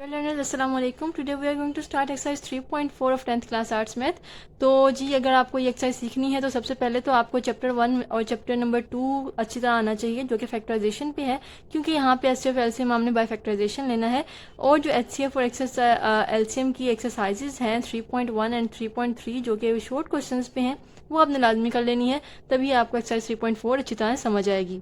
Dear learners, अस्सलाम वालेकुम। Today we are going to start exercise 3.4 of 10th class arts math. तो जी अगर आपको ये एक्सरसाइज सीखनी है तो सबसे पहले तो आपको चैप्टर 1 और चैप्टर नंबर 2 अच्छी तरह आना चाहिए, जो कि फैक्टराइजेशन पे है, क्योंकि यहाँ पे एचसीएफ एलसीएम हमने बाय फैक्टराइजेशन लेना है। और जो एचसीएफ और एलसीएम की एक्सरसाइजेज हैं 3.1 एंड 3.3 जो कि शॉर्ट क्वेश्चंस पे हैं, वो आपने लाजमी कर लेनी है, तभी आपको एक्सरसाइज 3.4 अच्छी तरह समझ आएगी।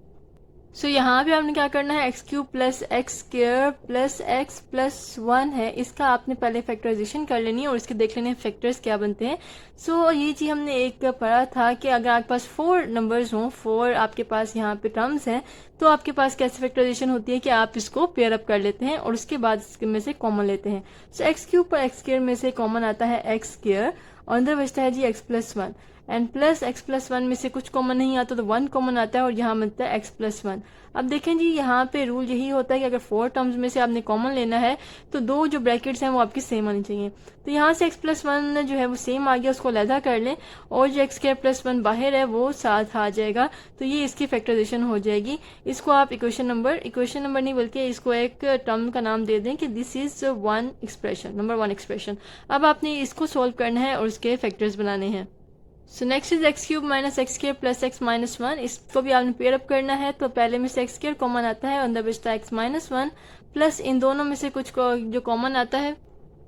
सो यहाँ पे आपने क्या करना है, x cube plus x square plus x plus 1 है, इसका आपने पहले फैक्टराइजेशन कर लेनी है और इसके देख लेने फैक्टर्स क्या बनते हैं। सो ये चीज़ हमने एक पढ़ा था कि अगर आपके पास 4 नंबर्स हों, 4 आपके पास यहाँ पे टर्म्स हैं, तो आपके पास कैसे फैक्टराइजेशन होती है कि आप इसको पेयर अप कर लेते हैं और उसके बाद इसके में से कॉमन लेते हैं। सो एक्स क्यूब पर एक्स स्क्र में से कॉमन आता है एक्स स्क्र और अंदर बचता है जी x plus 1 and plus x plus 1 में से कुछ कॉमन नहीं आता तो 1 कॉमन आता है और यहाँ बनता है एक्स प्लस 1। अब देखें जी यहाँ पे रूल यही होता है कि अगर 4 टर्म्स में से आपने कॉमन लेना है तो दो जो ब्रैकेट्स हैं वो आपकी सेम आनी चाहिए। तो यहाँ से एक्स प्लस 1 जो है वो सेम आ गया, उसको अलहदा कर लें और जो एक्स स्क्वायर प्लस 1 बाहर है वो साथ आ जाएगा, तो ये इसकी फैक्टराइजेशन हो जाएगी। इसको आप इक्वेशन नंबर नहीं बल्कि इसको एक टर्म का नाम दे दें कि this is one expression, number 1 expression. अब आपने इसको सोल्व करना है और उसके फैक्टर्स बनाने हैं। So next is x cube minus x square plus x minus 1, इसको भी आपने पेयर अप करना है। तो पहले में से एक्स स्क्र कॉमन आता है, अंदर बचता है एक्स माइनस 1 प्लस इन दोनों में से कुछ को जो कॉमन आता है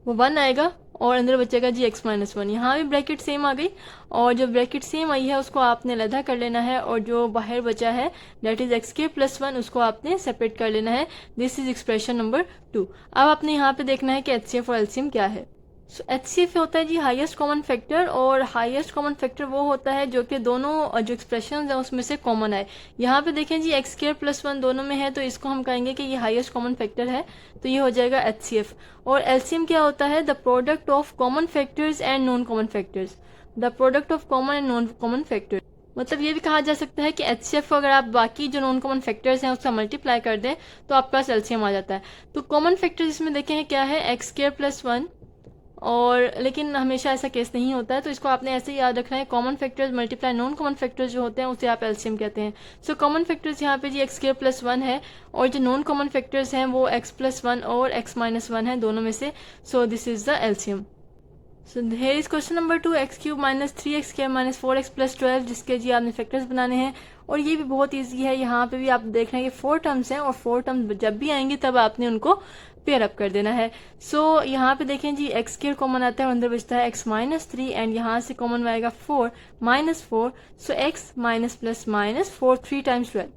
वो 1 आएगा और अंदर बचेगा जी एक्स माइनस 1। यहाँ भी ब्रैकेट सेम आ गई और जो ब्रैकेट सेम आई है उसको आपने अलहदा कर लेना है और जो बाहर बचा है that is x square plus 1 उसको आपने सेपरेट कर लेना है। This is expression number 2। अब आपने यहाँ पे देखना है कि एचसीएफ और एलसीएम क्या है। सो एचसीएफ होता है जी हाईएस्ट कॉमन फैक्टर, और हाईएस्ट कॉमन फैक्टर वो होता है जो कि दोनों जो एक्सप्रेशन हैं उसमें से कॉमन आए। यहाँ पे देखें जी एक्स स्क्र प्लस 1 दोनों में है, तो इसको हम कहेंगे कि ये हाईएस्ट कॉमन फैक्टर है, तो ये हो जाएगा एचसीएफ। और एलसीएम क्या होता है, the product of common factors and non common factors, the product of common and non common factors. मतलब ये भी कहा जा सकता है कि एचसीएफ को अगर आप बाकी जो नॉन कॉमन फैक्टर्स हैं उसका मल्टीप्लाई कर दें तो आपके पास एलसीएम आ जाता है। तो कॉमन फैक्टर्स इसमें देखें क्या है, एक्स स्क्र प्लस 1, और लेकिन हमेशा ऐसा केस नहीं होता है, तो इसको आपने ऐसे याद रखना है, common factors multiply non common factors जो होते हैं उसे आप एलसीएम कहते हैं। सो कॉमन फैक्टर्स यहाँ पे जी एक्स स्क्र प्लस 1 है और जो नॉन कॉमन फैक्टर्स हैं वो एक्स प्लस 1 और एक्स माइनस 1 है दोनों में से। सो this is the LCM. So here is question number 2, x cube minus 3 x square minus 4 x plus 12, जिसके जी आपने फैक्टर्स बनाने हैं और ये भी बहुत ईजी है। यहाँ पे भी आप देख रहे हैं कि 4 टर्म्स हैं और 4 टर्म्स जब भी आएंगे तब आपने उनको पेयर अप कर देना है। सो यहाँ पे देखें जी एक्स स्क्र कॉमन आता है और अंदर बचता है एक्स माइनस 3 एंड यहाँ से कॉमन आएगा 4 minus 4, so x minus plus minus 4 3 times 12,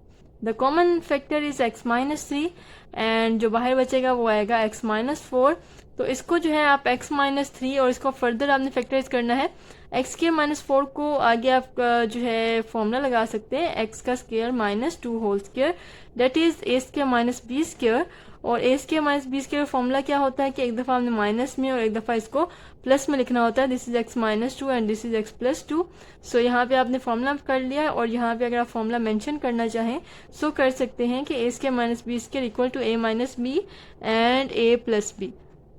the common factor is x minus 3 and जो बाहर बचेगा वो आएगा एक्स माइनस 4। तो इसको जो है आप x माइनस 3 और इसको फर्दर आपने फैक्टराइज करना है। एक्स स्क्र माइनस 4 को आगे आप जो है फॉर्मूला लगा सकते हैं, एक्स का square minus 2 whole square that is a square minus b square. और a square minus b square का फॉर्मूला क्या होता है कि एक दफ़ा हमने माइनस में और एक दफ़ा इसको प्लस में लिखना होता है। This is x minus 2 and this is x plus 2। सो यहाँ पे आपने फॉर्मूला कर लिया और यहाँ पे अगर आप फॉर्मूला मेंशन करना चाहें सो कर सकते हैं कि a square minus b square equal to a minus b and a plus b.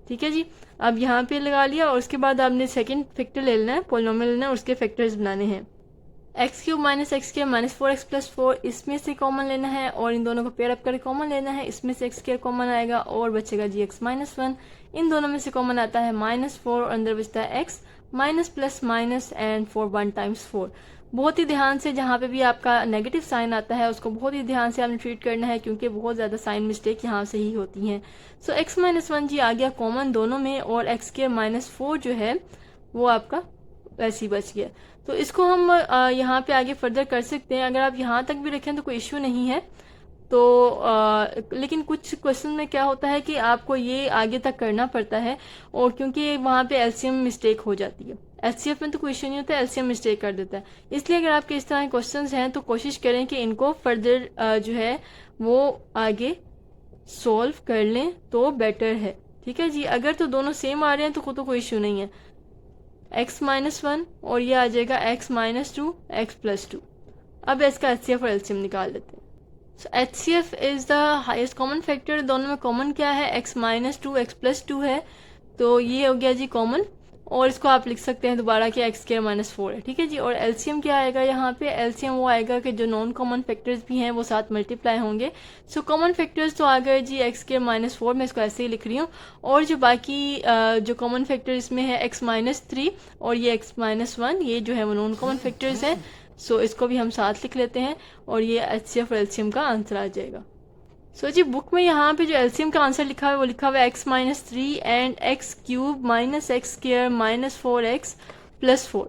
ठीक है जी, अब यहाँ पे लगा लिया और उसके बाद आपने सेकंड फैक्टर ले लेना है, पोलिनोमियल लेना है, उसके फैक्टर्स बनाने हैं। X cube minus x square minus 4 x plus 4, इसमें से कॉमन लेना है और इन दोनों को पेयर अप करके कॉमन लेना है। इसमें से एक्स स्क्र कॉमन आएगा और बचेगा जी एक्स माइनस 1, इन दोनों में से कॉमन आता है माइनस 4 और अंदर बचता है x minus plus minus and 4 1 times 4। बहुत ही ध्यान से जहाँ पे भी आपका नेगेटिव साइन आता है उसको बहुत ही ध्यान से आपने ट्रीट करना है, क्योंकि बहुत ज़्यादा साइन मिस्टेक यहाँ से ही होती हैं। सो एक्स माइनस 1 जी आ गया कॉमन दोनों में और एक्स स्क्र माइनस 4 जो है वो आपका वैसे ही बच गया। तो इसको हम यहाँ पे आगे फर्दर कर सकते हैं, अगर आप यहाँ तक भी रखें तो कोई इश्यू नहीं है। तो लेकिन कुछ क्वेश्चन में क्या होता है कि आपको ये आगे तक करना पड़ता है और क्योंकि वहाँ पे एलसीएम मिस्टेक हो जाती है। एचसीएफ में तो कोई इश्यू नहीं होता, एलसीएम मिस्टेक कर देता है। इसलिए अगर आपके इस तरह के क्वेश्चंस हैं तो कोशिश करें कि इनको फर्दर जो है वो आगे सॉल्व कर लें तो बेटर है। ठीक है जी, अगर तो दोनों सेम आ रहे हैं तो कोई इश्यू नहीं है। एक्स माइनस 1 और ये आ जाएगा एक्स माइनस 2 एक्स प्लस 2। अब इसका एचसीएफ और एलसीएम निकाल लेते हैं। So HCF is the highest common factor, दोनों में कॉमन क्या है, एक्स माइनस 2 एक्स प्लस 2 है, तो ये हो गया जी कॉमन। और इसको आप लिख सकते हैं दोबारा कि एक्स स्क्वायर माइनस 4 है, ठीक है जी। और एलसीएम क्या आएगा यहाँ पे, एलसीएम वो आएगा कि जो नॉन कॉमन फैक्टर्स भी हैं वो साथ मल्टीप्लाई होंगे। सो कॉमन फैक्टर्स तो आ गए जी एक्स स्क्वायर माइनस 4, मैं इसको ऐसे ही लिख रही हूँ। और जो बाकी जो कॉमन फैक्टर इसमें है एक्स माइनस 3 और ये एक्स माइनस 1, ये जो है वो नॉन कॉमन फैक्टर्स हैं। सो इसको भी हम साथ लिख लेते हैं और ये एचसीएफ और एलसीएम का आंसर आ जाएगा। सो जी बुक में यहाँ पे जो एलसीएम का आंसर लिखा है वो लिखा हुआ है x minus 3 and x cube minus x square minus 4x plus 4।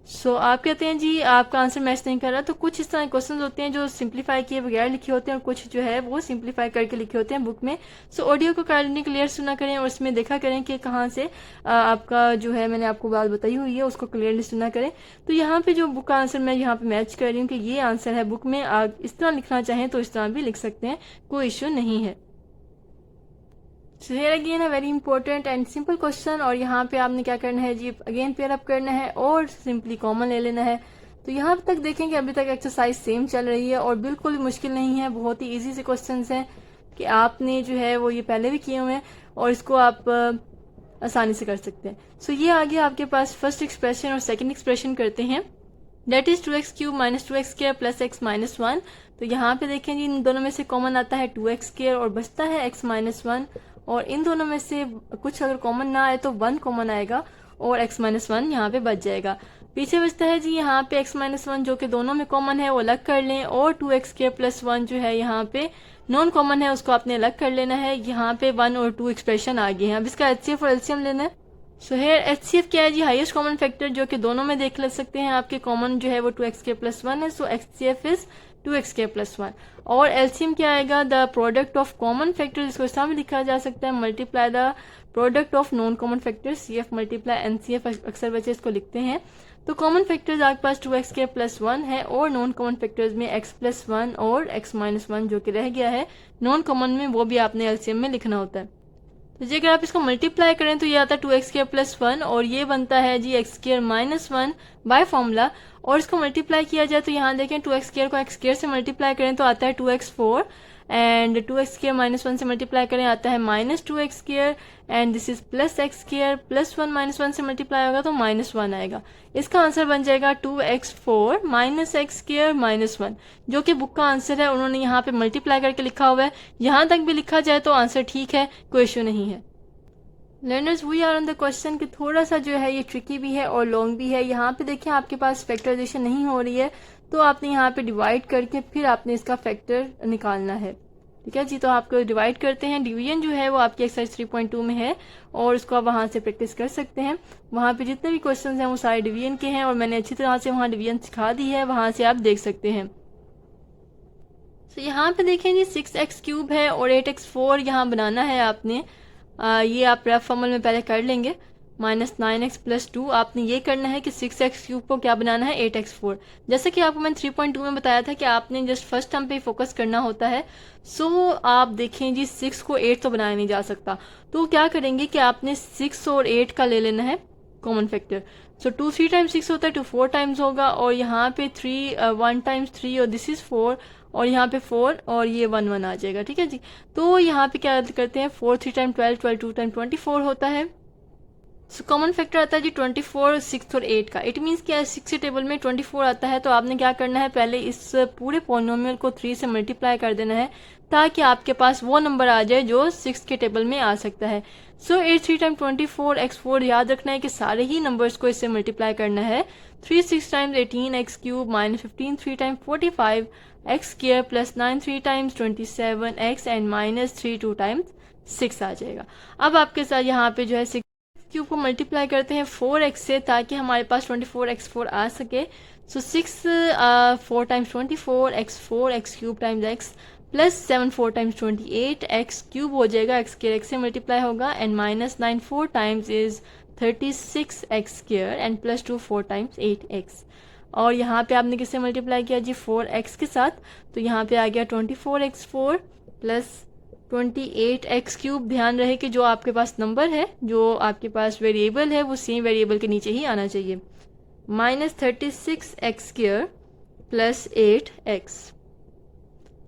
सो आप कहते हैं जी आपका आंसर मैच नहीं कर रहा, तो कुछ इस तरह क्वेश्चन होते हैं जो सिंप्लीफाई किए बगैर लिखे होते हैं और कुछ जो है वो सिंप्लीफाई करके लिखे होते हैं बुक में। सो ऑडियो को क्लियर सुना करें और उसमें देखा करें कि कहाँ से आपका जो है मैंने आपको बात बताई हुई है उसको क्लियरली सुना करें। तो यहाँ पे जो बुक का आंसर मैं यहाँ पे मैच कर रही हूँ कि ये आंसर है बुक में। आप इस तरह लिखना चाहें तो इस तरह भी लिख सकते हैं, कोई इश्यू नहीं है। So here again a very important and simple question, और यहाँ पे आपने क्या करना है जी अगेन पेयर अप करना है और सिंपली कॉमन ले लेना है। तो यहाँ तक देखें कि अभी तक एक्सरसाइज सेम चल रही है और बिल्कुल मुश्किल नहीं है, बहुत ही इजी से क्वेश्चंस हैं कि आपने जो है वो ये पहले भी किए हुए हैं और इसको आप आसानी से कर सकते हैं। सो ये आ गया आपके पास फर्स्ट एक्सप्रेशन और सेकेंड एक्सप्रेशन करते हैं। That is 2x cube minus 2x square plus x minus 1। तो यहाँ पे देखें जी इन दोनों में से कॉमन आता है 2x स्क्वायर और बचता है x माइनस 1, और इन दोनों में से कुछ अगर कॉमन ना आए तो 1 कॉमन आएगा और x माइनस 1 यहाँ पे बच जाएगा। पीछे बचता है जी यहाँ पे x माइनस 1 जो कि दोनों में कॉमन है वो अलग कर लें, और 2x स्क्वायर प्लस 1 जो है यहाँ पे नॉन कॉमन है उसको आपने अलग कर लेना है। यहाँ पे 1 और 2 एक्सप्रेशन आ गए हैं, अब इसका एचसीएफ और एलसीएम लेना है। सो हेयर एचसीएफ क्या है जी, हाईएस्ट कॉमन फैक्टर जो कि दोनों में देख ले सकते हैं आपके कॉमन जो है वो 2x स्क्वायर प्लस 1 है। So HCF is 2x square plus 1। और एलसीएम क्या आएगा, the product of common factor, इसको इस तरह भी लिखा जा सकता है multiply the product of non common factor, CF multiply NCF अक्सर बच्चे इसको लिखते हैं। तो कॉमन फैक्टर्स आपके पास 2x स्क्वायर प्लस 1 है और नॉन कॉमन फैक्टर्स में x प्लस 1 और x माइनस 1 जो कि रह गया है नॉन कॉमन में, वो भी आपने एलसीएम में लिखना होता है। तो जी अगर आप इसको मल्टीप्लाई करें तो ये आता है 2x स्क्वायर प्लस 1 और ये बनता है जी x square minus 1 by formula. और इसको मल्टीप्लाई किया जाए तो यहाँ देखें 2x स्क्वायर को x स्क्वायर से मल्टीप्लाई करें तो आता है 2x4 and 2x square minus 1 से मल्टीप्लाई करें आता है minus 2x square and this is plus x square plus 1 minus 1 से मल्टीप्लाई होगा तो माइनस 1 आएगा। इसका आंसर बन जाएगा 2x4 minus x square minus 1, जो कि बुक का आंसर है। उन्होंने यहाँ पे मल्टीप्लाई करके लिखा हुआ है, यहाँ तक भी लिखा जाए तो आंसर ठीक है, कोई इश्यू नहीं है। Learners we are on the question कि थोड़ा सा जो है ये ट्रिकी भी है और लॉन्ग भी है। यहाँ पे देखिए आपके पास फैक्टराइजेशन नहीं हो रही है तो आपने यहाँ पे डिवाइड करके फिर आपने इसका फैक्टर निकालना है, ठीक है जी। तो आपको डिवाइड करते हैं, डिवीजन जो है वो आपकी एक्सरसाइज 3.2 में है और उसको आप वहाँ से प्रैक्टिस कर सकते हैं। वहाँ पे जितने भी क्वेश्चन हैं वो सारे डिवीजन के हैं और मैंने अच्छी तरह से वहाँ डिवीजन सिखा दी है, वहाँ से आप देख सकते हैं। तो यहाँ पे देखें जी 6x क्यूब है और 8x4 यहाँ बनाना है आपने। ये आप रफ फॉर्मूल में पहले कर लेंगे, माइनस 9x प्लस 2 आपने ये करना है कि 6x क्यूब को क्या बनाना है 8x4। जैसे कि आपको मैंने 3.2 में बताया था कि आपने जस्ट फर्स्ट टर्म पे फोकस करना होता है। सो आप देखें जी 6 को 8 तो बनाया नहीं जा सकता, तो क्या करेंगे कि आपने 6 और 8 का ले लेना है कॉमन फैक्टर। सो 2 3 टाइम्स 6 होता है, 2 4 टाइम्स होगा और यहाँ पे 3 1 टाइम्स 3 और दिस इज 4 और यहाँ पे 4 और ये 1 1 आ जाएगा, ठीक है जी। तो यहाँ पे क्या करते हैं 4 3 टाइम 12 12 2 टाइम 24 होता है। सो कॉमन फैक्टर आता है जी 24 6 और 8 का। इट मीन्स क्या है 6 के टेबल में 24 आता है, तो आपने क्या करना है पहले इस पूरे पॉलिनोमियल को 3 से मल्टीप्लाई कर देना है ताकि आपके पास वो नंबर आ जाए जो 6 के टेबल में आ सकता है। सो 8 3 टाइम 24 x4 याद रखना है कि सारे ही नंबर्स को इससे मल्टीप्लाई करना है। 3 6 times 18 x cube minus 15 3 time 45 x square plus 9 3 times 27 x and minus 3 2 times 6 आ जाएगा। अब आपके साथ यहाँ पे जो है 6 क्यूब को मल्टीप्लाई करते हैं 4x से ताकि हमारे पास 24x4 आ सके। सो 6 4 times 24 x4 x cube times x plus 7 4 times 28 x cube हो जाएगा, x स्क्वायर x से मल्टीप्लाई होगा and minus 9 4 times is 36 x square and plus 2 4 times 8x। और यहाँ पे आपने किससे मल्टीप्लाई किया जी 4x के साथ, तो यहाँ पे आ गया 24x4 प्लस 28x क्यूब। ध्यान रहे कि जो आपके पास नंबर है, जो आपके पास वेरिएबल है, वो सेम वेरिएबल के नीचे ही आना चाहिए। Minus 36x square plus 8x।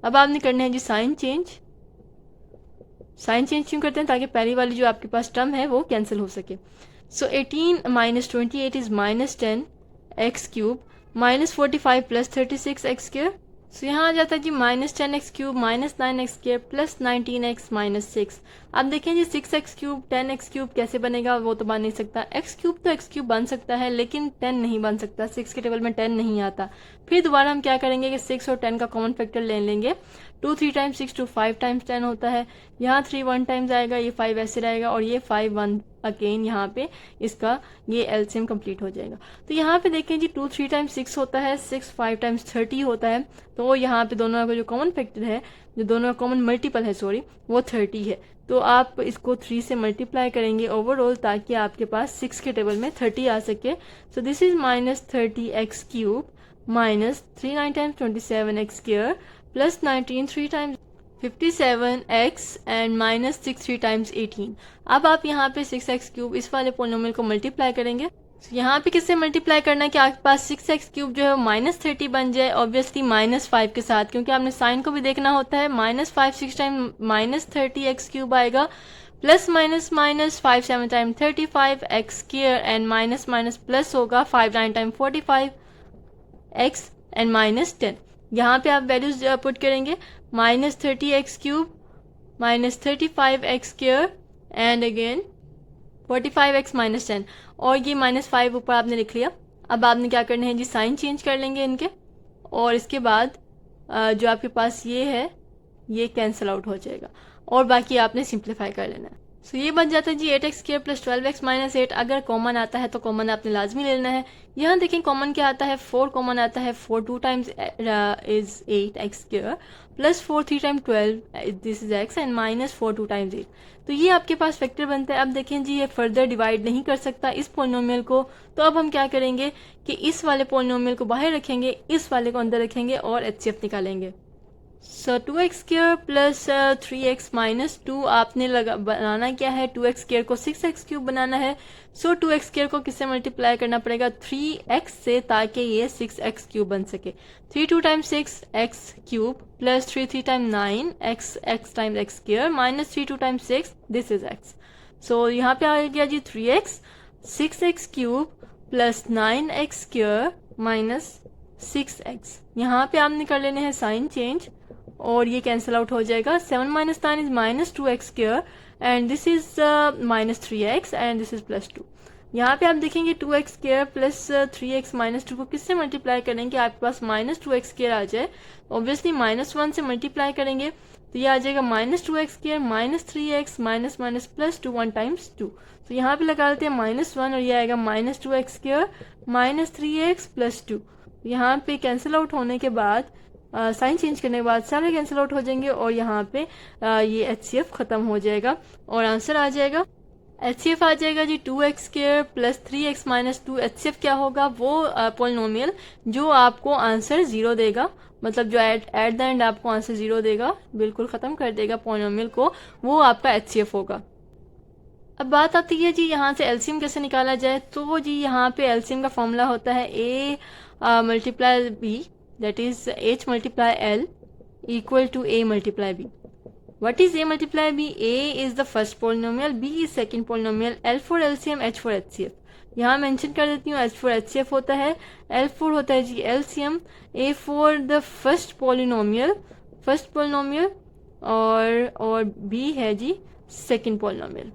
अब आपने करना है जी साइन चेंज। साइन चेंज क्यों करते हैं, ताकि पहली वाली जो आपके पास टर्म है वो कैंसिल हो सके। So 18 minus 28 is minus 10 x cube minus 45 plus 36 x square. So यहाँ आ जाता है जी minus 10 x cube minus 9 x square plus 19 x minus 6। अब देखें जी 6 एक्स क्यूब 10 एक्स क्यूब कैसे बनेगा, वो तो बन नहीं सकता। एक्स क्यूब तो एक्स क्यूब बन सकता है लेकिन 10 नहीं बन सकता, 6 के टेबल में 10 नहीं आता। फिर दोबारा हम क्या करेंगे कि 6 और 10 का कॉमन फैक्टर ले लेंगे। 2 3 टाइम्स 6 2 5 टाइम्स 10 होता है। यहाँ 3 1 टाइम्स आएगा, ये 5 ऐसे रहेगा और ये 5 1 अगेन यहाँ पे इसका ये एलसीएम कंप्लीट हो जाएगा। तो यहाँ पे देखें जी 2 3 टाइम्स 6 होता है, 6 5 टाइम्स 30 होता है। तो यहाँ पे दोनों का जो कॉमन फैक्टर है, जो दोनों का कॉमन मल्टीपल है सॉरी, वो 30 है। तो आप इसको 3 से मल्टीप्लाई करेंगे ओवरऑल ताकि आपके पास 6 के टेबल में 30 आ सके। सो this is minus 30 x cube minus 3 9 times 27 x square plus 19 3 times 57x and minus 6 3 times 18। अब आप यहाँ पे 6x क्यूब इस वाले पोलिनोमियल को मल्टीप्लाई करेंगे। तो यहाँ पे किससे मल्टीप्लाई करना है कि आपके पास 6x क्यूब जो है माइनस 30 बन जाए, ऑब्वियसली माइनस 5 के साथ, क्योंकि आपने साइन को भी देखना होता है। Minus 5 6 time minus 30x cube आएगा plus minus minus 5 7 time 35 x square and minus minus plus होगा 5 9 टाइम 45 एक्स एंड माइनस 10। यहाँ पे आप वैल्यूज पुट करेंगे minus 30 x cube minus 35 x square and again 45 x minus 10 और ये minus 5 ऊपर आपने लिख लिया। अब आपने क्या करना है जी साइन चेंज कर लेंगे इनके और इसके बाद जो आपके पास ये है ये कैंसिल आउट हो जाएगा और बाकी आपने सिंप्लीफाई कर लेना है। सो ये बन जाता है जी 8x square plus 12x minus 8। अगर कॉमन आता है तो कॉमन आपने लाजमी लेना है। यहाँ देखें कॉमन क्या आता है, 4 कॉमन आता है। 4 2 times is 8x square plus 4 3 time 12 this is x and minus 4 2 times 8। तो ये आपके पास फैक्टर बनता है। अब देखें जी ये फर्दर डिवाइड नहीं कर सकता इस पोलिनोमियल को, तो अब हम क्या करेंगे कि इस वाले पोलिनोमियल को बाहर रखेंगे, इस वाले को अंदर रखेंगे और HCF निकालेंगे। सो 2x square plus 3x minus 2 आपने बनाना क्या है, 2x स्क्वायर को 6x क्यूब बनाना है। सो 2x स्क्वायर को किससे मल्टीप्लाई करना पड़ेगा, 3x से, ताकि ये 6x क्यूब बन सके। 3 2 time 6 x cube plus 3 3 time 9 x time x square minus 3 2 time 6 this is x। सो यहाँ पे आ गया जी 3x 6x cube plus 9x square minus 6x। यहाँ पे आपने कर लेने हैं साइन चेंज और ये कैंसिल आउट हो जाएगा। 7 minus 9 is minus 2x square and this is minus 3x and this is plus 2। यहाँ पे आप देखेंगे 2x square plus 3x minus 2 को किससे मल्टीप्लाई करेंगे, आपके पास माइनस 2x स्क्वायर आ जाए। ऑब्वियसली माइनस 1 से मल्टीप्लाई करेंगे तो ये आ जाएगा minus 2x square minus 3x minus minus plus 2 1 times 2। तो यहाँ पे लगा लेते हैं माइनस 1 और ये आएगा minus 2x square minus 3x plus 2। यहाँ पे कैंसिल आउट होने के बाद साइन चेंज करने के बाद सारे कैंसिल आउट हो जाएंगे और यहाँ पे ये HCF खत्म हो जाएगा और आंसर आ जाएगा। HCF आ जाएगा जी 2x square plus 3x minus 2। HCF क्या होगा, वो पोलिनोमियल जो आपको आंसर 0 देगा, मतलब जो एट द एंड आपको आंसर 0 देगा, बिल्कुल ख़त्म कर देगा पोलिनोमियल को, वो आपका HCF होगा। अब बात आती है जी यहाँ से एलसीएम कैसे निकाला जाए। तो जी यहाँ पे एलसीएम का फॉर्मूला होता है A multiply B, that is H multiply L equal to A multiply B. What is A multiply B? A is the first polynomial, B is second polynomial, L for LCM, H for HCF. यहाँ mention कर देती हूँ H for HCF होता है, L for होता है जी LCM, A for the first polynomial और B है जी second polynomial।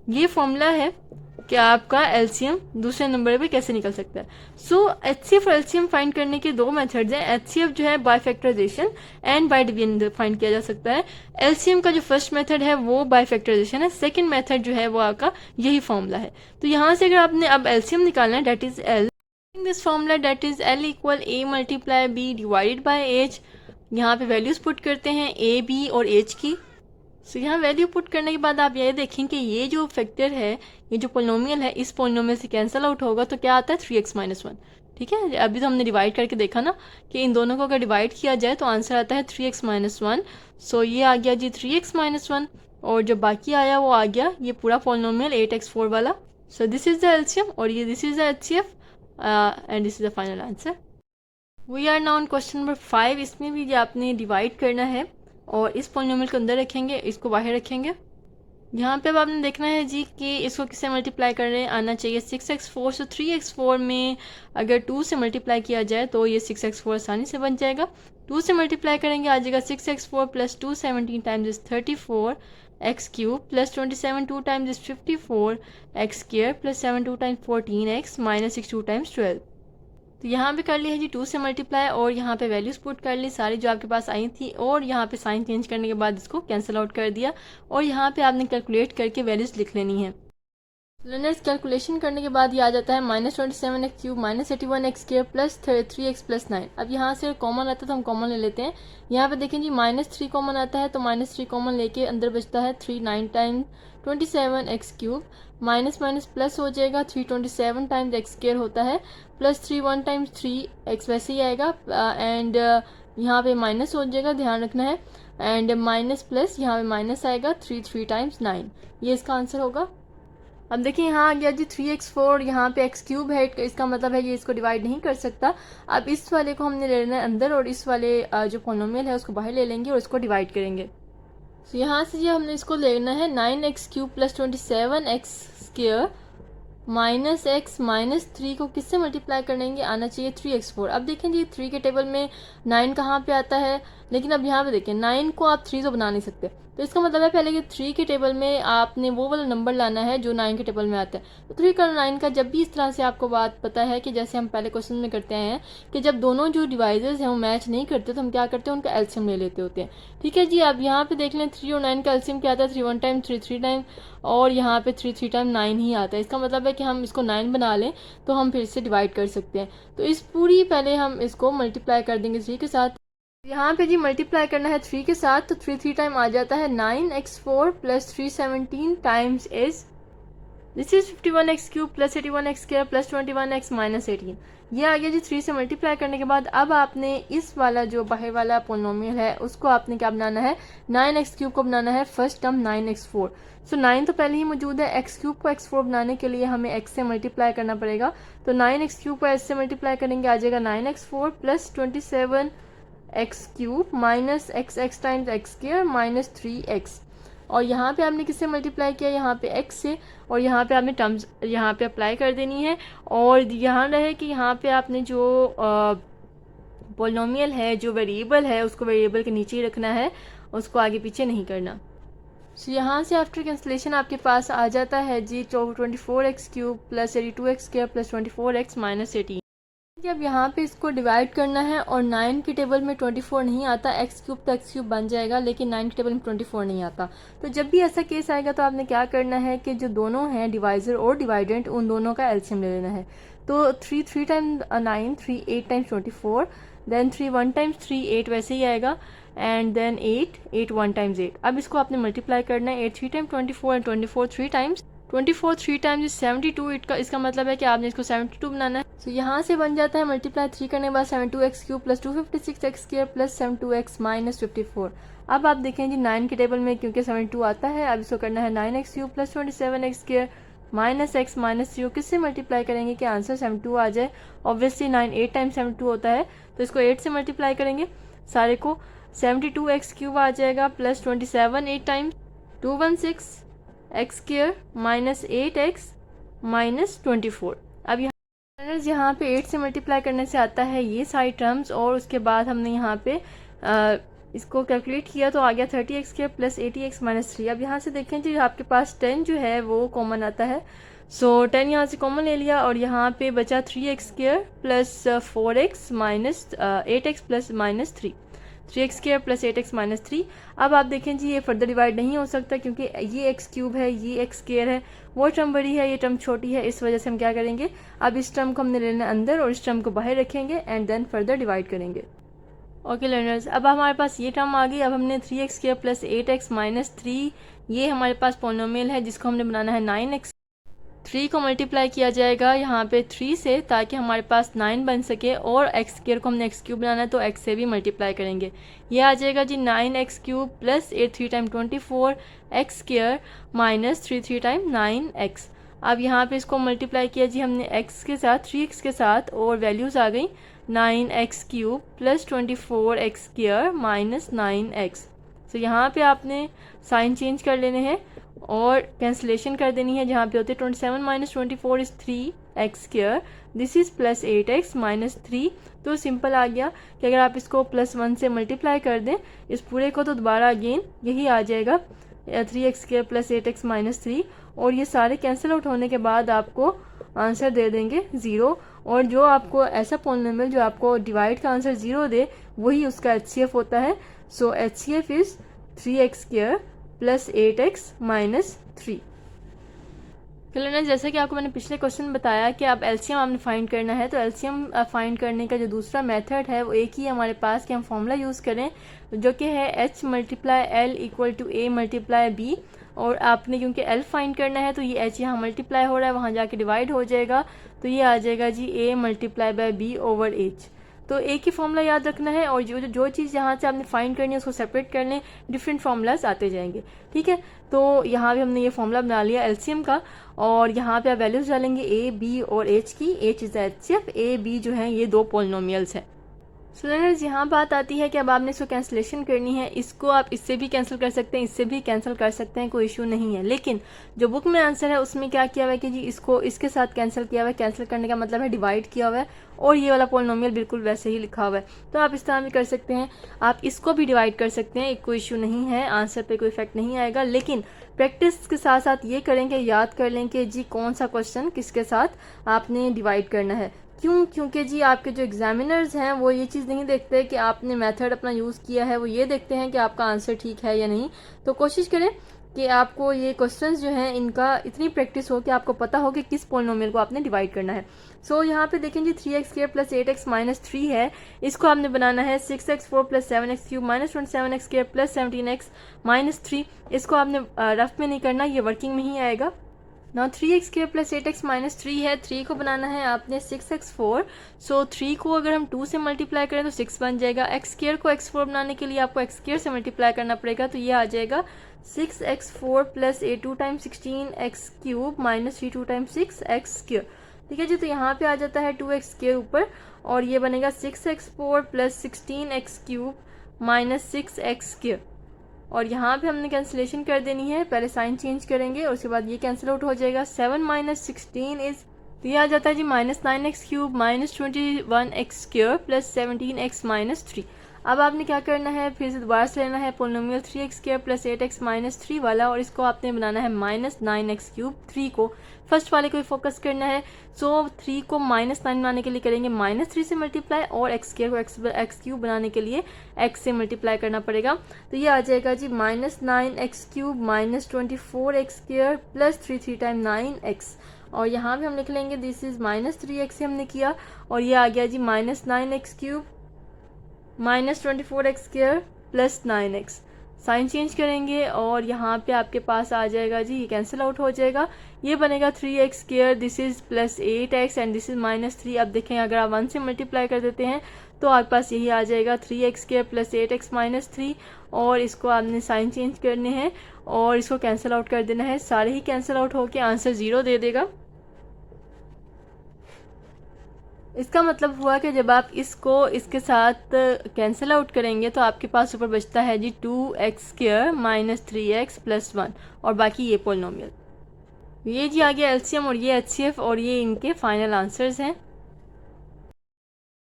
ये फॉर्मूला है कि आपका एलसीएम दूसरे नंबर पे कैसे निकल सकता है। सो HCF और LCM फाइंड करने के दो मेथड्स हैं। HCF जो है by factorization and by division find किया जा सकता है। LCM का जो फर्स्ट मेथड है वो बाय फैक्टराइजेशन है, सेकंड मेथड जो है वो आपका यही फॉर्मूला है। तो यहाँ से अगर आपने अब LCM निकालना है, that is L, this formula that is L equal A multiply B divided by H। यहाँ पे वैल्यूज पुट करते हैं A, B और H की। सो यहाँ वैल्यू पुट करने के बाद आप ये देखें कि ये जो फैक्टर है, ये जो पोलिनोमियल है, इस पोलिनोमियल से कैंसिल आउट होगा तो क्या आता है 3x माइनस 1। ठीक है, अभी तो हमने डिवाइड करके देखा ना कि इन दोनों को अगर डिवाइड किया जाए तो आंसर आता है 3x माइनस 1। सो ये आ गया जी 3x माइनस 1 और जो बाकी आया वो आ गया ये पूरा पोलिनोमियल 8x4 वाला। So this is the LCM और ये this is the HCF and this is the final answer. We are now on question number 5। इसमें भी आपने डिवाइड करना है और इस पोलिनोमियल को अंदर रखेंगे, इसको बाहर रखेंगे। यहाँ पे अब आपने देखना है जी कि इसको किससे मल्टीप्लाई करने आना चाहिए 6x4। सो 3x4 में अगर 2 से मल्टीप्लाई किया जाए तो ये 6x4 आसानी से बन जाएगा। 2 से मल्टीप्लाई करेंगे आ जाएगा 6x4 plus 2 17 times is 34 x cube plus 27 2 times is 54 x square plus 7 2 times 14 x minus 6 2 times 12। तो यहाँ पे कर लिया है जी 2 से मल्टीप्लाई और यहाँ पे वैल्यूज पुट कर ली सारी जो आपके पास आई थी और यहाँ पे साइन चेंज करने के बाद इसको कैंसिल आउट कर दिया और यहाँ पे आपने कैलकुलेट करके वैल्यूज लिख लेनी है। लर्नर्स कैलकुलेशन करने के बाद ये आ जाता है -27x³ -81x² plus 3x plus 9। अब यहाँ से कॉमन आता है तो हम कॉमन ले लेते हैं। यहाँ पे देखें जी -3 कॉमन आता है तो -3 कॉमन लेके अंदर बचता है 3 9 time 27x³ minus minus plus हो जाएगा 327 टाइम्स x² होता है प्लस 3 1 टाइम्स 3x वैसे ही आएगा एंड यहाँ पे माइनस हो जाएगा ध्यान रखना है एंड माइनस प्लस यहाँ पे माइनस आएगा 3 3 टाइम्स 9 ये इसका आंसर होगा। अब देखिए यहाँ आ गया जी 3x4 यहाँ पे x³ है इसका मतलब है ये इसको डिवाइड नहीं कर सकता। अब इस वाले को हमने ले लेना है अंदर और इस वाले जो पॉलिनोमियल है उसको बाहर ले लेंगे और इसको डिवाइड करेंगे। तो यहाँ से ये हमने इसको लेना है 9x³ plus 27x² minus x minus 3 को किससे मल्टीप्लाई करेंगे आना चाहिए 3x4। अब देखें जी 3 के टेबल में 9 कहाँ पे आता है लेकिन अब यहाँ पे देखें 9 को आप 3 तो बना नहीं सकते तो इसका मतलब है पहले कि 3 के टेबल में आपने वो वाला नंबर लाना है जो 9 के टेबल में आता है। तो 3 का 9 का जब भी इस तरह से आपको बात पता है कि जैसे हम पहले क्वेश्चन में करते हैं कि जब दोनों जो डिवाइजर्स हैं वो मैच नहीं करते तो हम क्या करते हैं उनका एलसीएम ले लेते होते हैं। ठीक है जी अब यहाँ पे देख लें 3 और 9 का एलसीएम क्या आता है 3 1 टाइम 3 3 टाइम और यहाँ पे 3 3 टाइम 9 ही आता है। इसका मतलब है कि हम इसको 9 बना लें तो हम फिर से डिवाइड कर सकते हैं। तो इस पूरी पहले हम इसको मल्टीप्लाई कर देंगे 3 के साथ। यहाँ पे जी मल्टीप्लाई करना है 3 के साथ तो 3 3 टाइम आ जाता है 9x4 plus 317 times is this is 51x³ plus 81x² plus 21x minus 18। ये आ गया जी 3 से मल्टीप्लाई करने के बाद अब आपने इस वाला जो बाहर वाला पोलिनोमियल है उसको आपने क्या बनाना है 9x³ को बनाना है फर्स्ट टर्म 9x4। सो 9 तो पहले ही मौजूद है x³ को x4 बनाने के लिए हमें x से मल्टीप्लाई करना पड़ेगा तो 9x³ को s से मल्टीप्लाई करेंगे आ जाएगा 9x4 plus 27x³ minus x times x² minus 3x और यहाँ पे आपने किससे मल्टीप्लाई किया यहाँ पे x से और यहाँ पे आपने टर्म्स यहाँ पे अप्लाई कर देनी है और ध्यान रहे कि यहाँ पे आपने जो पोलिनोमियल है जो वेरिएबल है उसको वेरिएबल के नीचे ही रखना है उसको आगे पीछे नहीं करना। सो यहाँ से आफ्टर कैंसलेशन आपके पास आ जाता है जी 24x³ plus 82x² plus 24x minus 18। अब यहाँ पे इसको डिवाइड करना है और 9 के टेबल में 24 नहीं आता x³ तो x³ बन जाएगा लेकिन 9 के टेबल में 24 नहीं आता। तो जब भी ऐसा केस आएगा तो आपने क्या करना है कि जो दोनों हैं डिवाइजर और डिवाइडेंट उन दोनों का एलसीएम ले लेना है। तो 3 3 टाइम 9 3 8 टाइम्स 24 देन 3 1 टाइम्स 3 8 वैसे ही आएगा एंड देन 8 8 1 टाइम्स 8। अब इसको आपने मल्टीप्लाई करना है 8 3 टाइम 24 एंड 24 3 टाइम्स 24 3 टाइम्स 72 इसका मतलब है कि आपने इसको 72 बनाना है। तो यहाँ से बन जाता है मल्टीप्लाई 3 करने के बाद 72x³ plus 256x² plus 72x minus 54। अब आप देखें जी 9 के टेबल में क्योंकि 72 आता है अब इसको करना है 9x³ plus 27x² minus x minus 0 किससे मल्टीप्लाई करेंगे कि आंसर 72 आ जाए। ऑब्वियसली 9 8 टाइम्स 72 होता है तो इसको 8 से मल्टीप्लाई करेंगे सारे को 72x³ आ जाएगा plus 27 8 times 216x² minus 8x minus 24। अब यहाँ पे 8 से मल्टीप्लाई करने से आता है ये सारी टर्म्स और उसके बाद हमने यहाँ पे इसको कैलकुलेट किया तो आ गया 30x² प्लस 80x माइनस 3। अब यहाँ से देखें जी आपके पास 10 जो है वो कॉमन आता है। सो 10 यहाँ से कॉमन ले लिया और यहाँ पे बचा 3x² plus 4x minus 8x plus minus 3 3x² plus 8x minus 3। अब आप देखें जी ये फर्दर डिवाइड नहीं हो सकता क्योंकि ये x³ है ये x² है वो टर्म बड़ी है ये टर्म छोटी है इस वजह से हम क्या करेंगे अब इस टर्म को हमने लेना अंदर और इस टर्म को बाहर रखेंगे एंड देन फर्दर डिवाइड करेंगे। ओके लर्नर्स अब हमारे पास ये टर्म आ गई। अब हमने 3x² प्लस 8x माइनस 3 ये हमारे पास पोलिनोमियल है जिसको हमने बनाना है 9x। 3 को मल्टीप्लाई किया जाएगा यहाँ पे 3 से ताकि हमारे पास 9 बन सके और x² को हमने x³ बनाना है तो x से भी मल्टीप्लाई करेंगे। ये आ जाएगा जी 9x³ plus 8 3 time 24 x² minus 3 3 time 9x। अब यहाँ पे इसको मल्टीप्लाई किया जी हमने x के साथ 3x के साथ और वैल्यूज़ आ गई 9x³ plus 24x² minus 9x। तो यहाँ पे आपने साइन चेंज कर लेने हैं और कैंसिलेशन कर देनी है, जहाँ पे होते हैं 27 minus 24 is 3x², this is plus 8x minus 3। तो सिंपल आ गया कि अगर आप इसको +1 से मल्टीप्लाई कर दें इस पूरे को, तो दोबारा अगेन यही आ जाएगा 3x² प्लस 8x माइनस 3, और ये सारे कैंसिल आउट होने के बाद आपको आंसर दे देंगे 0। और जो आपको ऐसा पॉलिनोमियल जो आपको डिवाइड का आंसर 0 दे, वही उसका HCF होता है। So HCF is 3x² plus 8x minus 3। चलो, जैसे कि आपको मैंने पिछले क्वेश्चन बताया कि आप एलसीएम आपने फाइंड करना है, तो एलसीएम फाइंड करने का जो दूसरा मेथड है वो एक ही है हमारे पास कि हम फॉर्मूला यूज़ करें, जो कि है H multiply L equal to A multiply B। और आपने क्योंकि L फाइंड करना है तो ये H यहाँ मल्टीप्लाई हो रहा है, वहाँ जाके डिवाइड हो जाएगा, तो ये आ जाएगा जी A multiply by B over H। तो एक ही फॉर्मूला याद रखना है, और जो चीज़ यहाँ से आपने फाइंड करनी है उसको सेपरेट कर लें, डिफरेंट फार्मूलाज आते जाएंगे। ठीक है, तो यहाँ भी हमने ये फॉर्मूला बना लिया एलसीएम का, और यहाँ पे आप वैल्यूज डालेंगे ए बी और एच की। H is HCF, a b जो है ये दो पॉलिनोमियल्स हैं। सो स्टूडेंट्स, यहाँ बात आती है कि अब आपने इसको कैंसिलेशन करनी है। इसको आप इससे भी कैंसिल कर सकते हैं, इससे भी कैंसिल कर सकते हैं, कोई इशू नहीं है। लेकिन जो बुक में आंसर है उसमें क्या किया हुआ है कि जी इसको इसके साथ कैंसिल किया हुआ है। कैंसिल करने का मतलब है डिवाइड किया हुआ है, और ये वाला पॉलिनोमियल बिल्कुल वैसे ही लिखा हुआ है। तो आप इस तरह भी कर सकते हैं, आप इसको भी डिवाइड कर सकते हैं, कोई इशू नहीं है, आंसर पे कोई इफेक्ट नहीं आएगा। लेकिन प्रैक्टिस के साथ साथ ये करेंगे, याद कर लें कि जी कौन सा क्वेश्चन किसके साथ आपने डिवाइड करना है। क्योंकि जी आपके जो एग्जामिनर्स हैं वो ये चीज़ नहीं देखते कि आपने मेथड अपना यूज़ किया है, वो ये देखते हैं कि आपका आंसर ठीक है या नहीं। तो कोशिश करें कि आपको ये क्वेश्चंस जो हैं इनका इतनी प्रैक्टिस हो कि आपको पता हो कि किस पॉलिनोमियल को आपने डिवाइड करना है। सो यहाँ पे देखें जी 3x² प्लस 8x माइनस 3 है, इसको आपने बनाना है 6x4 plus 7x³ minus 27x² plus 17x minus 3। इसको आपने रफ में नहीं करना, ये वर्किंग में ही आएगा ना। 3x² प्लस 8x माइनस 3 है, 3 को बनाना है आपने 6x4। सो 3 को अगर हम 2 से मल्टीप्लाई करें तो 6 बन जाएगा। x² को x4 बनाने के लिए आपको x² से मल्टीप्लाई करना पड़ेगा, तो ये आ जाएगा 6x4 plus 8 times 16x³ minus 3 2 times 6x²। ठीक है जी, तो यहाँ पे आ जाता है 2x² ऊपर, और ये बनेगा 6x4 plus 16x³ minus 6x²। और यहाँ पे हमने कैंसिलेशन कर देनी है, पहले साइन चेंज करेंगे और उसके बाद ये कैंसिल आउट हो जाएगा। 7 माइनस 16 इज, तो ये आ जाता है जी -9x³ minus 21x² plus 17x minus 3। अब आपने क्या करना है, फिर से दोबारा से लेना है polynomial 3x² plus 8x minus 3 वाला, और इसको आपने बनाना है -9x³। 3 को फर्स्ट वाले को ही फोकस करना है। सो 3 को -9 बनाने के लिए करेंगे -3 से मल्टीप्लाई, और x² को x³ बनाने के लिए x से मल्टीप्लाई करना पड़ेगा। तो ये आ जाएगा जी -9x³ minus 24x² plus 3 time 9x, और यहाँ भी हम लिख लेंगे दिस इज -3x से हमने किया, और ये आ गया जी -9x³ minus 24x² plus 9x। Sign change करेंगे और यहाँ पे आपके पास आ जाएगा जी, ये कैंसिल आउट हो जाएगा, ये बनेगा 3x², this is plus 8x and this is -3। अब देखें अगर आप 1 से मल्टीप्लाई कर देते हैं तो आपके पास यही आ जाएगा 3x² प्लस 8x माइनस 3, और इसको आपने साइन चेंज करने हैं और इसको कैंसिल आउट कर देना है। सारे ही कैंसिल आउट होकर आंसर 0 दे देगा। इसका मतलब हुआ कि जब आप इसको इसके साथ कैंसिल आउट करेंगे तो आपके पास ऊपर बचता है जी 2x² माइनस 3x प्लस 1, और बाकी ये पोलिनोमियल। ये जी आ गया एलसीएम और ये HCF, और ये इनके फाइनल आंसर्स हैं।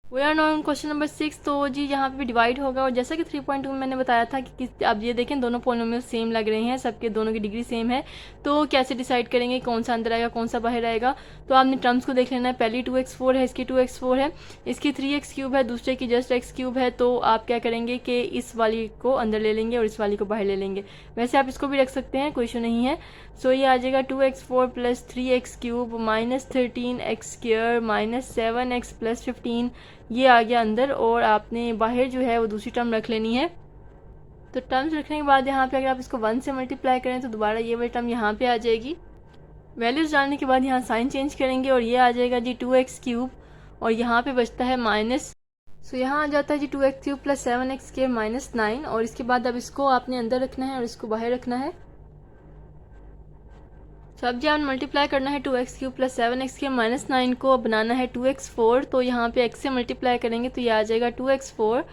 We are now question number 6। तो जी यहाँ पे भी डिवाइड होगा, और जैसा कि 3.2 में मैंने बताया था कि किस, आप ये देखें दोनों पोलिनोमियल सेम लग रहे हैं, सबके दोनों की डिग्री सेम है। तो कैसे डिसाइड करेंगे कौन सा अंदर आएगा कौन सा बाहर आएगा, तो आपने टर्म्स को देख लेना है। पहली 2x4 है, इसकी 2x4 है, इसकी 3x³ है, दूसरे की जस्ट x³ है। तो आप क्या करेंगे कि इस वाली को अंदर ले लेंगे और इस वाली को बाहर ले लेंगे। वैसे आप इसको भी रख सकते हैं, कोई इशू नहीं है। सो ये आ जाएगा 2x4 plus 3x³ minus 13x² minus 7x plus 15, ये आ गया अंदर, और आपने बाहर जो है वो दूसरी टर्म रख लेनी है। तो टर्म्स रखने के बाद यहाँ पे अगर आप इसको 1 से मल्टीप्लाई करें तो दोबारा ये वाली टर्म यहाँ पे आ जाएगी। वैल्यूज डालने के बाद यहाँ साइन चेंज करेंगे और ये आ जाएगा जी 2x³, और यहाँ पे बचता है माइनस। सो यहाँ आ जाता है जी 2x³ प्लस 7x² माइनस 9, और इसके बाद अब इसको आपने अंदर रखना है और इसको बाहर रखना है। तो अब जी आपने मल्टीप्लाई करना है 2x³ प्लस 7x³ माइनस 9 को बनाना है 2x4। तो यहाँ पे x से मल्टीप्लाई करेंगे तो ये आ जाएगा 2x4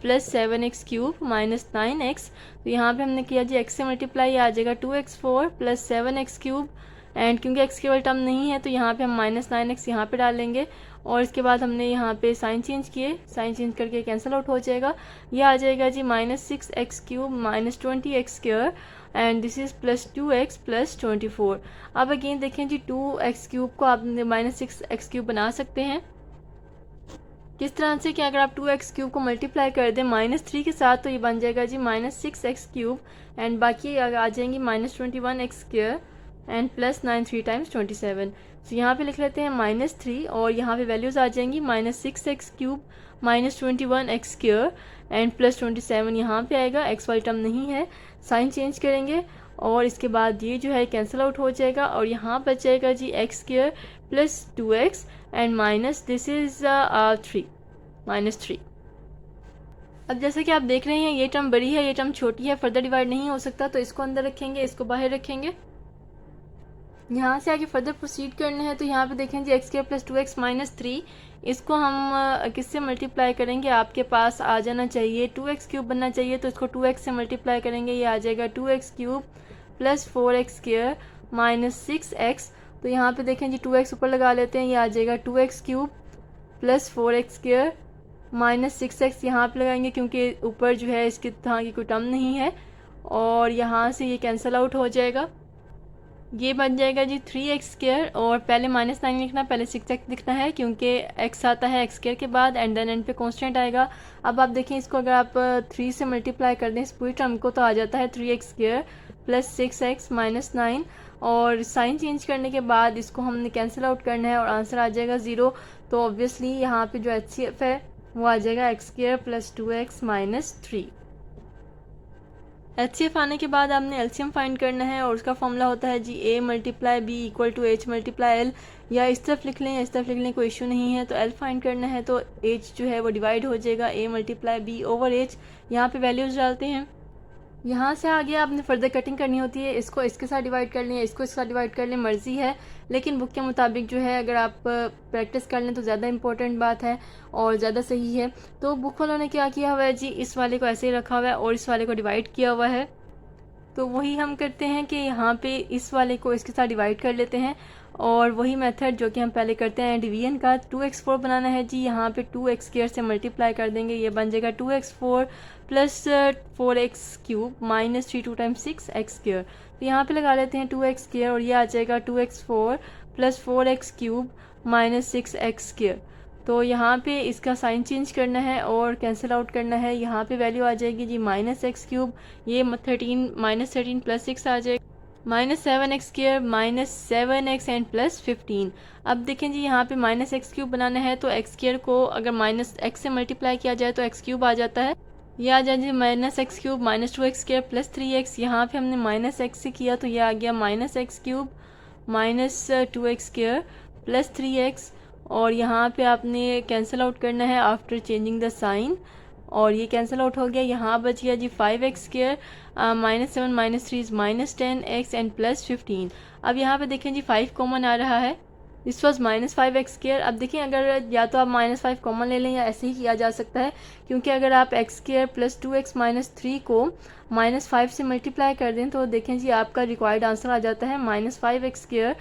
plus 7x³ minus 9x। तो यहाँ पे हमने किया जी x से मल्टीप्लाई, आ जाएगा 2x4 प्लस 7x³ एंड क्योंकि x केवल टर्म नहीं है तो यहाँ पे हम माइनस 9x यहाँ पे डालेंगे और इसके बाद हमने यहाँ पे साइन चेंज किए, साइन चेंज करके कैंसिल आउट हो जाएगा। ये आ जाएगा जी minus 6x³ minus 20x² and this is plus 2x plus 24। अब अगेन देखें जी 2x³ को आप माइनस 6x³ बना सकते हैं किस तरह से कि अगर आप 2x³ को मल्टीप्लाई कर दें -3 के साथ तो ये बन जाएगा जी माइनस 6x³ एंड बाकी आ जाएंगी minus 21x² and plus 9 3 times 27। तो यहाँ पे लिख लेते हैं -3 और यहाँ पे वैल्यूज़ आ जाएंगी minus 6x³ minus 21x² and plus 27 यहाँ पे आएगा, x वाली टर्म नहीं है, साइन चेंज करेंगे और इसके बाद ये जो है कैंसिल आउट हो जाएगा और यहाँ बचेगा जी x² plus 2x and minus this is 3 -3। अब जैसे कि आप देख रहे हैं ये टर्म बड़ी है, ये टर्म छोटी है, फर्दर डिवाइड नहीं हो सकता तो इसको अंदर रखेंगे, इसको बाहर रखेंगे। यहाँ से आगे फर्दर प्रोसीड करना है तो यहाँ पे देखें जी x² प्लस 2x माइनस 3, इसको हम किससे मल्टीप्लाई करेंगे, आपके पास आ जाना चाहिए 2x³ बनना चाहिए तो इसको 2x से मल्टीप्लाई करेंगे, ये आ जाएगा 2x³ plus 4x² minus 6x। तो यहाँ पे देखें जी 2x ऊपर लगा लेते हैं, ये आ जाएगा 2x³ plus 4x² minus 6x यहाँ पे लगाएंगे क्योंकि ऊपर जो है इसकी तरह की कोई टर्म नहीं है और यहाँ से ये कैंसिल आउट हो जाएगा। ये बन जाएगा जी 3x² और पहले माइनस 9 लिखना, पहले 6x लिखना है क्योंकि x आता है x² के बाद एंड देन एंड पे कांस्टेंट आएगा। अब आप देखें इसको अगर आप 3 से मल्टीप्लाई कर दें इस पूरी टर्म को तो आ जाता है 3x² प्लस 6x माइनस 9 और साइन चेंज करने के बाद इसको हमने कैंसिल आउट करना है और आंसर आ जाएगा 0। तो ऑब्वियसली यहाँ पे जो HCF है वो आ जाएगा x² plus 2x minus 3। HCF आने के बाद आपने एलसीएम फाइंड करना है और उसका फॉर्मूला होता है जी a multiply b equal to h multiply l, या इस तरफ लिख लें या इस तरफ लिख लें, कोई इशू नहीं है। तो l फाइंड करना है तो h जो है वो डिवाइड हो जाएगा a multiply b over h। यहाँ पे वैल्यूज़ डालते हैं, यहाँ से आगे आपने फर्दर कटिंग करनी होती है, इसको इसके साथ डिवाइड कर लें, इसको इसके साथ डिवाइड कर लें, मर्जी है, लेकिन बुक के मुताबिक जो है अगर आप प्रैक्टिस कर लें तो ज़्यादा इंपॉर्टेंट बात है और ज़्यादा सही है। तो बुक वालों ने क्या किया हुआ है जी, इस वाले को ऐसे ही रखा हुआ है और इस वाले को डिवाइड किया हुआ है। तो वही हम करते हैं कि यहाँ पे इस वाले को इसके साथ डिवाइड कर लेते हैं और वही मेथड जो कि हम पहले करते हैं डिवीजन का। 2x4 बनाना है जी, यहाँ पे 2x² से मल्टीप्लाई कर देंगे, ये बन जाएगा 2x4 plus 4x³ minus 3 2 times 6x²। तो यहाँ पे लगा लेते हैं 2x² और ये आ जाएगा 2x4 plus 4x³ minus 6x²। तो यहाँ पे इसका साइन चेंज करना है और कैंसिल आउट करना है, यहाँ पे वैल्यू आ जाएगी जी -x³, ये 13 -13 प्लस 6 आ जाएगा minus 7x² minus 7x and plus 15। अब देखें जी यहाँ पे -x³ बनाना है तो x² को अगर माइनस x से मल्टीप्लाई किया जाए तो x³ आ जाता है, ये आ जाए जी -x³ minus 2x² plus 3x। यहाँ पे हमने -x से किया तो ये आ गया -x³ minus 2x² plus 3x और यहाँ पे आपने कैंसिल आउट करना है आफ्टर चेंजिंग द साइन और ये कैंसिल आउट हो गया। यहाँ बच गया जी 5x² minus 7 minus 3 is minus 10x and plus 15। अब यहाँ पे देखें जी 5 कॉमन आ रहा है, दिस वॉज -5x²। अब देखें अगर या तो आप -5 कॉमन ले लें या ऐसे ही किया जा सकता है क्योंकि अगर आप x² प्लस 2x माइनस 3 को -5 से मल्टीप्लाई कर दें तो देखें जी आपका रिक्वायर्ड आंसर आ जाता है -5x²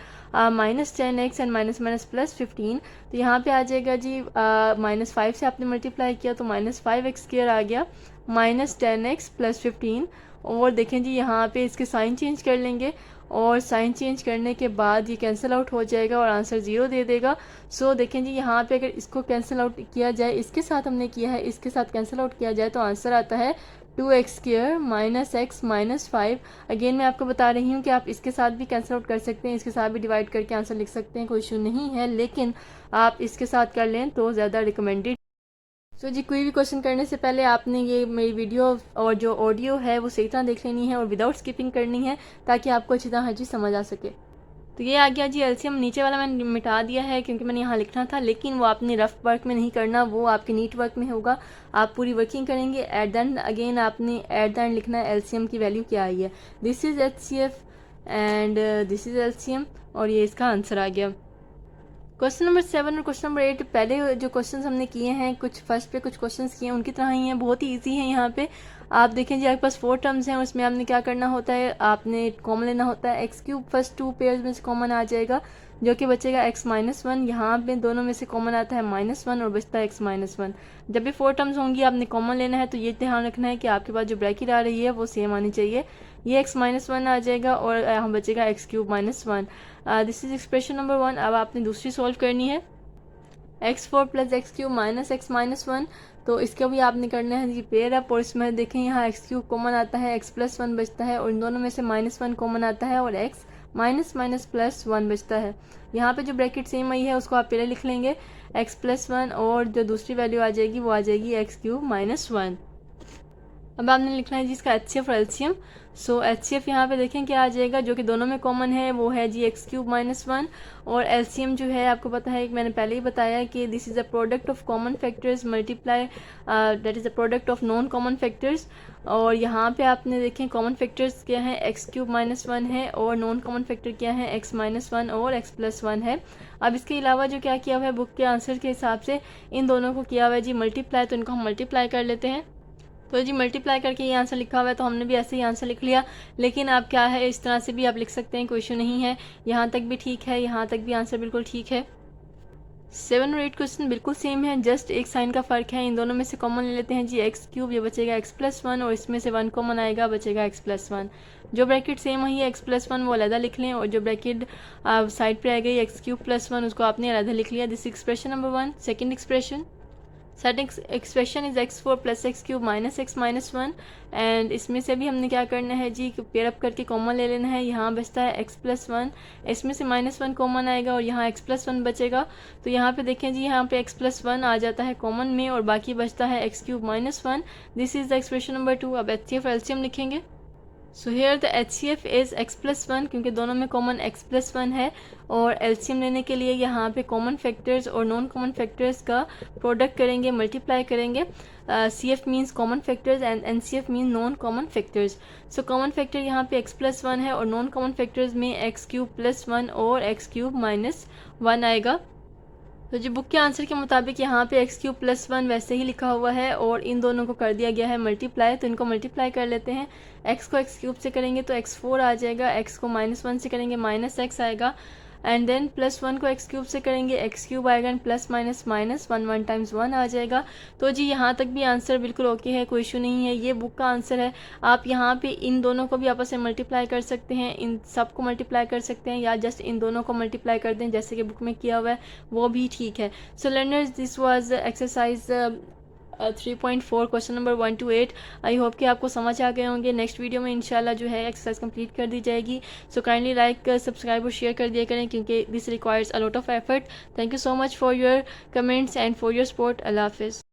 minus 10x and minus minus plus 15। तो यहाँ पे आ जाएगा जी -5 से आपने मल्टीप्लाई किया तो -5x² आ गया माइनस 10x प्लस 15 और देखें जी यहाँ पे इसके साइन चेंज कर लेंगे और साइन चेंज करने के बाद ये कैंसिल आउट हो जाएगा और आंसर 0 दे देगा। सो देखें जी यहाँ पे अगर इसको कैंसिल आउट किया जाए, इसके साथ हमने किया है, इसके साथ कैंसिल आउट किया जाए तो आंसर आता है 2x² minus x minus 5। Again मैं आपको बता रही हूँ कि आप इसके साथ भी कैंसिल आउट कर सकते हैं, इसके साथ भी डिवाइड करके आंसर लिख सकते हैं, कोई इशू नहीं है, लेकिन आप इसके साथ कर लें तो ज़्यादा रिकमेंडेड। सो जी कोई भी क्वेश्चन करने से पहले आपने ये मेरी वीडियो और जो ऑडियो है वो सही तरह देख लेनी है और विदाउट स्किपिंग करनी है ताकि आपको अच्छी तरह हर चीज़ समझ आ सके। तो ये आ गया जी एलसीएम, नीचे वाला मैंने मिटा दिया है क्योंकि मैंने यहाँ लिखना था, लेकिन वो आपने रफ वर्क में नहीं करना, वो आपके नीट वर्क में होगा, आप पूरी वर्किंग करेंगे। एट द एंड अगेन आपने एट द एंड लिखना है एलसीएम की वैल्यू क्या आई है। This is HCF and this is LCM और ये इसका आंसर आ गया। क्वेश्चन नंबर 7 और क्वेश्चन नंबर 8 पहले जो क्वेश्चंस हमने किए हैं, कुछ फर्स्ट पे कुछ क्वेश्चंस किए हैं उनकी तरह ही हैं, बहुत ही इजी है। यहाँ पे आप देखें जी आपके पास 4 टर्म्स हैं, उसमें आपने क्या करना होता है, आपने कॉमन लेना होता है। एक्स क्यूब फर्स्ट 2 पेयर्स में से कॉमन आ जाएगा जो कि बचेगा x माइनस वन। यहाँ पे दोनों में से कॉमन आता है -1 और बचता है x माइनस वन। जब भी 4 टर्म्स होंगी आपने कॉमन लेना है, तो ये ध्यान रखना है कि आपके पास जो ब्रैकेट आ रही है वो सेम आनी चाहिए। ये x माइनस वन आ जाएगा और यहाँ बचेगा x cube -1। This is expression number 1। अब आपने दूसरी सॉल्व करनी है, x4 plus x cube minus x minus one. तो इसका भी आपने करना है जी पेयर अप, और इसमें देखें यहाँ एक्स क्यूब कॉमन आता है, x प्लस वन बचता है और इन दोनों में से -1 कॉमन आता है और x माइनस माइनस प्लस 1 बचता है। यहाँ पे जो ब्रैकेट सेम आई है उसको आप पहले लिख लेंगे x प्लस 1 और जो दूसरी वैल्यू आ जाएगी वो आ जाएगी x क्यूब -1। अब आपने लिखना है जी इसका HCF और LCM। सो HCF यहाँ पे देखें क्या आ जाएगा, जो कि दोनों में कॉमन है वो है जी x क्यूब -1 और LCM जो है आपको पता है, मैंने पहले ही बताया कि this is a product of common factors multiply that is a product of non common factors. और यहाँ पे आपने देखें कॉमन फैक्टर्स क्या है, x क्यूब -1 है और नॉन कॉमन फैक्टर क्या है, x -1 और x प्लस 1 है। अब इसके अलावा जो क्या किया हुआ है बुक के आंसर के हिसाब से इन दोनों को किया हुआ है जी मल्टीप्लाई, तो इनको हम मल्टीप्लाई कर लेते हैं। तो जी मल्टीप्लाई करके ये आंसर लिखा हुआ है, तो हमने भी ऐसे ही आंसर लिख लिया। लेकिन आप क्या है इस तरह से भी आप लिख सकते हैं, कोई इशू नहीं है। यहाँ तक भी ठीक है, यहाँ तक भी आंसर बिल्कुल ठीक है। 7 और 8 क्वेश्चन बिल्कुल सेम है, जस्ट एक साइन का फ़र्क है। इन दोनों में से कॉमन ले लेते हैं जी एक्स क्यूब, ये बचेगा x प्लस 1 और इसमें से 1 कॉमन आएगा, बचेगा x प्लस 1। जो ब्रैकेट सेम वही है x प्लस 1 वो अलग लिख लें और जो ब्रैकेट साइड पे आ गई x क्यूब प्लस 1 उसको आपने अलग लिख लिया। This expression number 1। Second expression, second expression is x4 plus x cube minus x minus 1 and इसमें से भी हमने क्या करना है जी पेयर अप करके कॉमन ले लेना है। यहाँ बचता है x प्लस 1, इसमें से -1 कॉमन आएगा और यहाँ x प्लस 1 बचेगा। तो यहाँ पे देखें जी यहाँ पे x प्लस 1 आ जाता है कॉमन में और बाकी बचता है x cube -1। This is the expression number 2। अब HCF LCM लिखेंगे। So here the HCF is x plus 1 क्योंकि दोनों में कॉमन x प्लस 1 है और LCM लेने के लिए यहाँ पे कॉमन फैक्टर्स और नॉन कॉमन फैक्टर्स का प्रोडक्ट करेंगे, मल्टीप्लाई करेंगे। CF means common factors and NCF mean non common factors. So common factor यहाँ पे x प्लस 1 है और नॉन कॉमन फैक्टर्स में x क्यूब प्लस 1 और x क्यूब -1 आएगा। तो जो बुक के आंसर के मुताबिक यहाँ पे x क्यूब प्लस 1 वैसे ही लिखा हुआ है और इन दोनों को कर दिया गया है मल्टीप्लाई, तो इनको मल्टीप्लाई कर लेते हैं। x को x क्यूब से करेंगे तो x4 आ जाएगा, x को -1 से करेंगे -x आएगा एंड देन प्लस 1 को x क्यूब से करेंगे x क्यूब आएगा and plus minus minus 1 times 1 आ जाएगा। तो जी यहाँ तक भी आंसर बिल्कुल ओके है, कोई इशू नहीं है। ये बुक का आंसर है। आप यहाँ पे इन दोनों को भी आपस में मल्टीप्लाई कर सकते हैं, इन सब को मल्टीप्लाई कर सकते हैं या जस्ट इन दोनों को मल्टीप्लाई कर दें जैसे कि बुक में किया हुआ है, वो भी ठीक है। सो learners this was exercise 3.4 question number 1 to 8। I hope कि आपको समझ आ गए होंगे। नेक्स्ट वीडियो में इंशाल्लाह जो है एक्सरसाइज कंप्लीट कर दी जाएगी। सो काइंडली लाइक सब्सक्राइब और शेयर कर दिया करें क्योंकि this requires a lot of effort. Thank you so much for your comments and for your support. अल्लाह हाफिज़।